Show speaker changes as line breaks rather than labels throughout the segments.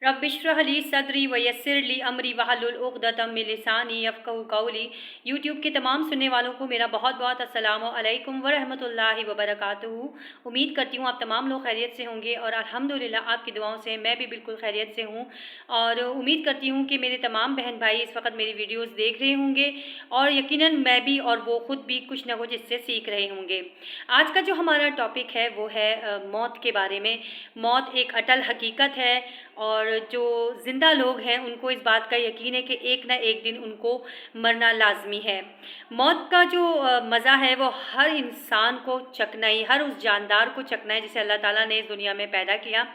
रब्बिश्रह ली सदरी वयस्सिर ली अमरी वहलुल उक़दतम मिन लिसानी यफ़क़हू क़ौली। यूट्यूब के तमाम सुनने वालों को मेरा बहुत बहुत अस्सलामु अलैकुम व रहमतुल्लाहि व बरकातुहू। उम्मीद करती हूँ आप तमाम लोग खैरियत से होंगे और अल्हम्दुलिल्लाह आपकी दुआओं से मैं भी बिल्कुल खैरियत से हूँ। और उम्मीद करती हूँ कि मेरे तमाम बहन भाई इस वक्त मेरी वीडियोस देख रहे होंगे और यकीनन मैं भी और वो ख़ुद भी कुछ ना कुछ इससे सीख रहे होंगे। आज का जो हमारा टॉपिक है वो है मौत के बारे में। मौत एक अटल हकीकत है और जो ज़िंदा लोग हैं उनको इस बात का यकीन है कि एक ना एक दिन उनको मरना लाजमी है। मौत का जो मज़ा है वो हर इंसान को चखना ही, हर उस जानदार को चखना है जिसे अल्लाह ताला ने इस दुनिया में पैदा किया।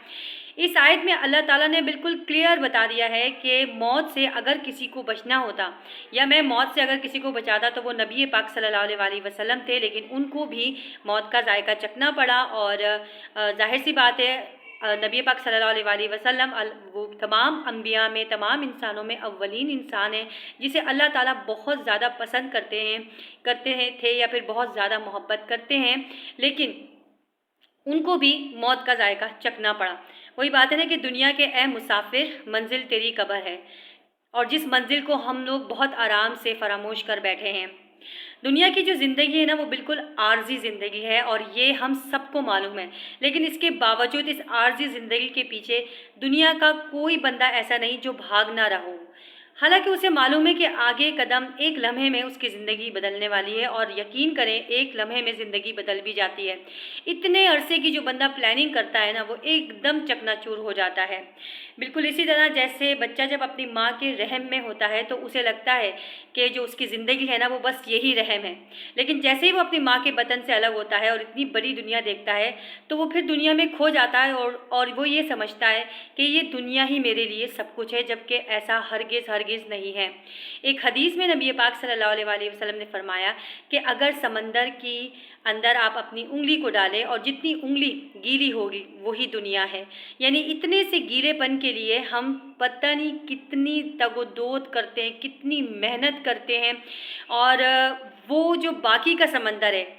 इस आयत में अल्लाह ताला ने बिल्कुल क्लियर बता दिया है कि मौत से अगर किसी को बचना होता या मैं मौत से अगर किसी को बचाता तो वो नबी पाक सल्लल्लाहु अलैहि वसल्लम थे, लेकिन उनको भी मौत का जायका चखना पड़ा। और जाहिर सी बात है नबी पाक सल्लल्लाहु अलैहि वसल्लम वो तमाम अंबिया में, तमाम इंसानों में अव्वलीन इंसान हैं जिसे अल्लाह ताला बहुत ज़्यादा पसंद करते हैं थे या फिर बहुत ज़्यादा मोहब्बत करते हैं, लेकिन उनको भी मौत का जायका चखना पड़ा। वही बात है ना कि दुनिया के ए मुसाफिर, मंजिल तेरी कब्र है, और जिस मंजिल को हम लोग बहुत आराम से फरामोश कर बैठे हैं। दुनिया की जो ज़िंदगी है ना वो बिल्कुल आर्जी ज़िंदगी है और ये हम सबको मालूम है, लेकिन इसके बावजूद इस आर्जी ज़िंदगी के पीछे दुनिया का कोई बंदा ऐसा नहीं जो भाग ना रहा हो। हालांकि उसे मालूम है कि आगे कदम एक लम्हे में उसकी ज़िंदगी बदलने वाली है, और यकीन करें एक लम्हे में ज़िंदगी बदल भी जाती है। इतने अरसे की जो बंदा प्लानिंग करता है ना वो एकदम चकनाचूर हो जाता है। बिल्कुल इसी तरह जैसे बच्चा जब अपनी माँ के रहम में होता है तो उसे लगता है कि जो उसकी ज़िंदगी है ना वो बस यही रहम है, लेकिन जैसे ही वो अपनी माँ के बतन से अलग होता है और इतनी बड़ी दुनिया देखता है तो वो फिर दुनिया में खो जाता है और वो ये समझता है कि ये दुनिया ही मेरे लिए सब कुछ है, जबकि ऐसा हरगिज़ नहीं है। एक हदीस में नबी पाक सल्लल्लाहु अलैहि वसल्लम ने फरमाया कि अगर समंदर की अंदर आप अपनी उंगली को डालें और जितनी उंगली गीली होगी वही दुनिया है। यानी इतने से गीलेपन के लिए हम पता नहीं कितनी तगोदोद करते हैं, कितनी मेहनत करते हैं, और वो जो बाकी का समंदर है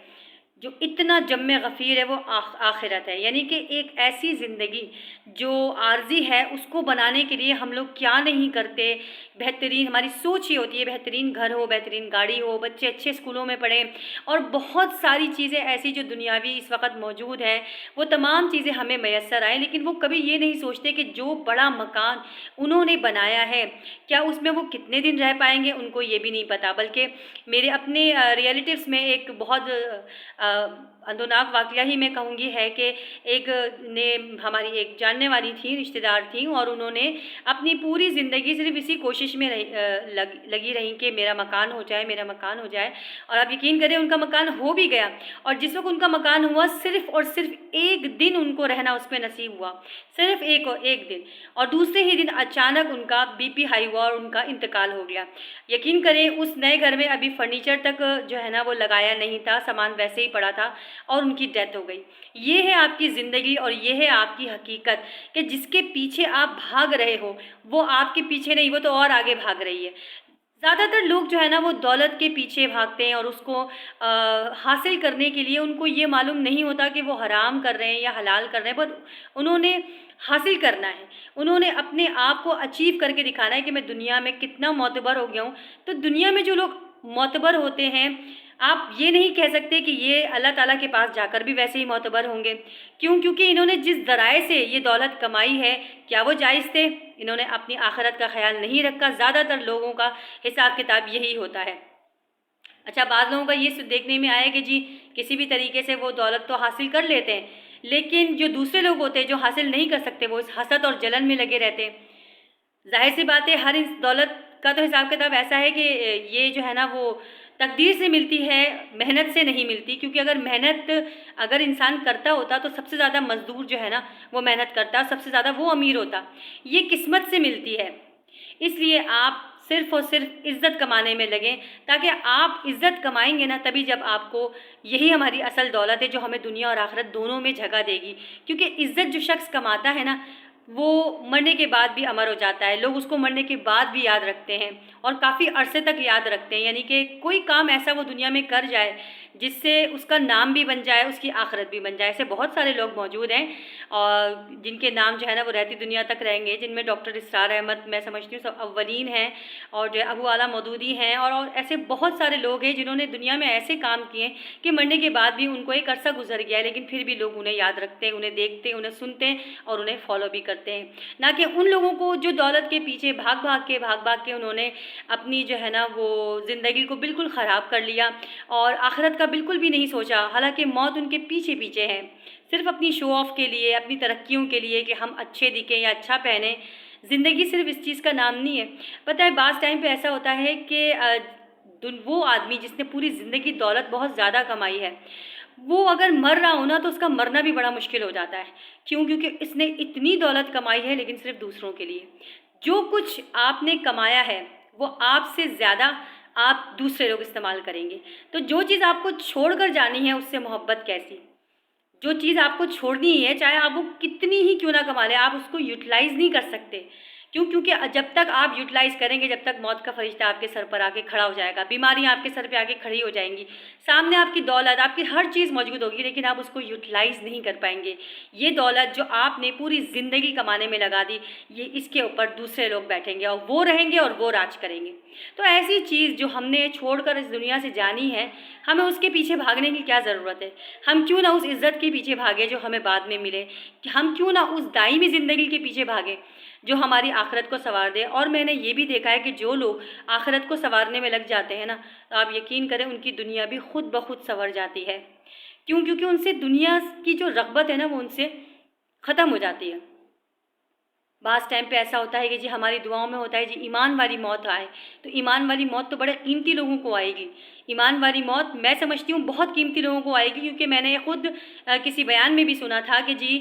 जो इतना जम्मे गफ़ीर है वो आखिरत है। यानी कि एक ऐसी ज़िंदगी जो आर्जी है उसको बनाने के लिए हम लोग क्या नहीं करते। बेहतरीन हमारी सोच ये होती है, बेहतरीन घर हो, बेहतरीन गाड़ी हो, बच्चे अच्छे स्कूलों में पढ़ें, और बहुत सारी चीज़ें ऐसी जो दुनियावी इस वक्त मौजूद हैं वो तमाम चीज़ें हमें मैसर आएँ, लेकिन वो कभी ये नहीं सोचते कि जो बड़ा मकान उन्होंने बनाया है क्या उसमें वो कितने दिन रह पाएंगे, उनको ये भी नहीं पता। बल्कि मेरे अपने रिलेटिव्स में एक बहुत अंदोनाक वाक़या ही मैं कहूँगी है कि एक ने हमारी एक जानने वाली थी, रिश्तेदार थी, और उन्होंने अपनी पूरी ज़िंदगी सिर्फ इसी कोशिश में लगी रही कि मेरा मकान हो जाए, मेरा मकान हो जाए। और आप यकीन करें उनका मकान हो भी गया, और जिस वक्त उनका मकान हुआ सिर्फ और सिर्फ एक दिन उनको रहना उस पर नसीब हुआ, सिर्फ एक दिन, और दूसरे ही दिन अचानक उनका बीपी हाई हुआ और उनका इंतकाल हो गया। यकीन करें उस नए घर में अभी फर्नीचर तक जो है ना वो लगाया नहीं था, सामान वैसे ही पड़ा था, और उनकी डेथ हो गई। ये है आपकी ज़िंदगी और ये है आपकी हकीकत कि जिसके पीछे आप भाग रहे हो वो आपके पीछे नहीं, वो तो और आगे भाग रही है। ज़्यादातर लोग जो है ना वो दौलत के पीछे भागते हैं और उसको हासिल करने के लिए उनको ये मालूम नहीं होता कि वो हराम कर रहे हैं या हलाल कर रहे हैं, पर उन्होंने हासिल करना है, उन्होंने अपने आप को अचीव करके दिखाना है कि मैं दुनिया में कितना मोतबर हो गया हूँ। तो दुनिया में जो लोग मोतबर होते हैं आप ये नहीं कह सकते कि ये अल्लाह ताला के पास जाकर भी वैसे ही मोतबर होंगे। क्यों? क्योंकि इन्होंने जिस ज़राए से ये दौलत कमाई है क्या वो जायज़ थे? इन्होंने अपनी आखिरत का ख्याल नहीं रखा। ज़्यादातर लोगों का हिसाब किताब यही होता है। अच्छा, बाद लोगों का ये देखने में आया कि जी किसी भी तरीके से वो दौलत तो हासिल कर लेते हैं, लेकिन जो दूसरे लोग होते हैं जो हासिल नहीं कर सकते वो इस हसद और जलन में लगे रहते हैं। जाहिर सी बात है हर इस दौलत का तो हिसाब किताब ऐसा है कि ये जो है ना वो तकदीर से मिलती है, मेहनत से नहीं मिलती। क्योंकि अगर मेहनत अगर इंसान करता होता तो सबसे ज़्यादा मज़दूर जो है ना वो मेहनत करता, सबसे ज़्यादा वो अमीर होता। ये किस्मत से मिलती है। इसलिए आप सिर्फ़ और सिर्फ इज़्ज़त कमाने में लगें, ताकि आप इज़्ज़त कमाएंगे ना तभी जब आपको यही हमारी असल दौलत है जो हमें दुनिया और आखिरत दोनों में जगह देगी। क्योंकि इज़्ज़त जो शख्स कमाता है ना वो मरने के बाद भी अमर हो जाता है। लोग उसको मरने के बाद भी याद रखते हैं और काफ़ी अरसे तक याद रखते हैं। यानी कि कोई काम ऐसा वो दुनिया में कर जाए جس سے اس کا نام بھی بن جائے، اس کی آخرت بھی بن جائے۔ ایسے بہت سارے لوگ موجود ہیں اور جن کے نام جو ہے نا وہ رہتی دنیا تک رہیں گے، جن میں ڈاکٹر اسرار احمد میں سمجھتی ہوں سب اولین ہیں، اور جو ہے ابو اعلیٰ مودودی ہیں، اور ایسے بہت سارے لوگ ہیں جنہوں نے دنیا میں ایسے کام کیے کہ مرنے کے بعد بھی ان کو ایک عرصہ گزر گیا ہے، لیکن پھر بھی لوگ انہیں یاد رکھتے ہیں، انہیں دیکھتے ہیں، انہیں سنتے ہیں اور انہیں فالو بھی کرتے ہیں، نہ کہ ان لوگوں کو جو دولت کے پیچھے بھاگ بھاگ کے انہوں نے اپنی جو ہے نا وہ زندگی کو بالکل خراب کر لیا اور آخرت کا بالکل بھی نہیں سوچا، حالانکہ موت ان کے پیچھے ہے، صرف اپنی شو آف کے لیے، اپنی ترقیوں کے لیے کہ ہم اچھے دکھیں یا اچھا پہنیں۔ زندگی صرف اس چیز کا نام نہیں ہے۔ پتہ ہے بعض ٹائم پہ ایسا ہوتا ہے کہ وہ آدمی جس نے پوری زندگی دولت بہت زیادہ کمائی ہے، وہ اگر مر رہا ہو نا تو اس کا مرنا بھی بڑا مشکل ہو جاتا ہے۔ کیوں؟ کیونکہ اس نے اتنی دولت کمائی ہے لیکن صرف دوسروں کے لیے۔ جو کچھ آپ نے کمایا ہے وہ آپ سے زیادہ آپ دوسرے لوگ استعمال کریں گے۔ تو جو چیز آپ کو چھوڑ کر جانی ہے اس سے محبت کیسی؟ جو چیز آپ کو چھوڑنی ہے چاہے آپ وہ کتنی ہی کیوں نہ کما لیں، آپ اس کو یوٹیلائز نہیں کر سکتے۔ کیونکہ جب تک آپ یوٹیلائز کریں گے، جب تک موت کا فرشتہ آپ کے سر پر آ کے کھڑا ہو جائے گا، بیماریاں آپ کے سر پہ آ کے کھڑی ہو جائیں گی، سامنے آپ کی دولت، آپ کی ہر چیز موجود ہوگی لیکن آپ اس کو یوٹیلائز نہیں کر پائیں گے۔ یہ دولت جو آپ نے پوری زندگی کمانے میں لگا دی، یہ اس کے اوپر دوسرے لوگ بیٹھیں گے اور وہ رہیں گے اور وہ راج کریں گے۔ تو ایسی چیز جو ہم نے چھوڑ کر اس دنیا سے جانی ہے، ہمیں اس کے پیچھے بھاگنے کی کیا ضرورت ہے؟ ہم کیوں نہ اس عزت کے پیچھے بھاگے جو ہمیں بعد میں ملے، کہ ہم کیوں نہ اس دائمی زندگی کے پیچھے بھاگیں جو ہماری آخرت کو سنوار دے۔ اور میں نے یہ بھی دیکھا ہے کہ جو لوگ آخرت کو سنوارنے میں لگ جاتے ہیں نا، تو آپ یقین کریں ان کی دنیا بھی خود بخود سنور جاتی ہے۔ کیوں؟ کیونکہ ان سے دنیا کی جو رغبت ہے نا وہ ان سے ختم ہو جاتی ہے۔ بعض ٹائم پہ ایسا ہوتا ہے کہ جی ہماری دعاؤں میں ہوتا ہے جی ایمان والی موت آئے، تو ایمان والی موت تو بڑے قیمتی لوگوں کو آئے گی۔ ایمان والی موت میں سمجھتی ہوں بہت قیمتی لوگوں کو آئے گی، کیونکہ میں نے خود کسی بیان میں بھی سنا تھا کہ جی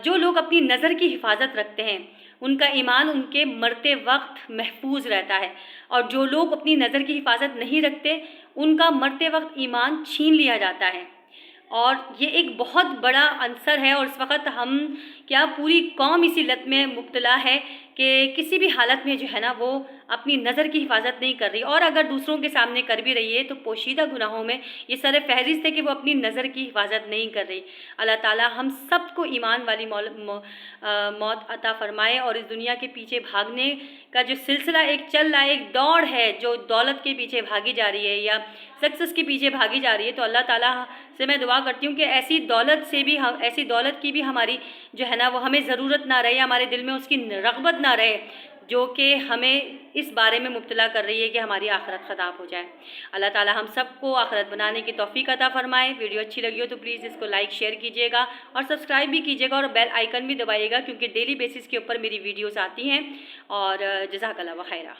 جو لوگ اپنی نظر کی حفاظت رکھتے ہیں ان کا ایمان ان کے مرتے وقت محفوظ رہتا ہے، اور جو لوگ اپنی نظر کی حفاظت نہیں رکھتے ان کا مرتے وقت ایمان چھین لیا جاتا ہے۔ اور یہ ایک بہت بڑا عنصر ہے، اور اس وقت ہم کیا پوری قوم اسی لت میں مبتلا ہے کہ کسی بھی حالت میں جو ہے نا وہ اپنی نظر کی حفاظت نہیں کر رہی، اور اگر دوسروں کے سامنے کر بھی رہی ہے تو پوشیدہ گناہوں میں یہ سر فہرست ہے کہ وہ اپنی نظر کی حفاظت نہیں کر رہی۔ اللہ تعالی ہم سب کو ایمان والی موت عطا فرمائے، اور اس دنیا کے پیچھے بھاگنے کا جو سلسلہ ایک چل رہا ہے، ایک دوڑ ہے جو دولت کے پیچھے بھاگی جا رہی ہے یا سکسیس کے پیچھے بھاگی جا رہی ہے، تو اللہ تعالیٰ سے میں دعا کرتی ہوں کہ ایسی دولت کی بھی ہماری جو ہے نا وہ ہمیں ضرورت نہ رہے، ہمارے دل میں اس کی رغبت نہ رہے جو کہ ہمیں اس بارے میں مبتلا کر رہی ہے کہ ہماری آخرت خراب ہو جائے۔ اللہ تعالیٰ ہم سب کو آخرت بنانے کی توفیق عطا فرمائے۔ ویڈیو اچھی لگی ہو تو پلیز اس کو لائک شیئر کیجیے گا اور سبسکرائب بھی کیجیے گا، اور بیل آئیکن بھی دبائیے گا، کیونکہ ڈیلی بیسس کے اوپر میری ویڈیوز آتی ہیں۔ اور جزاک اللہ خیرہ۔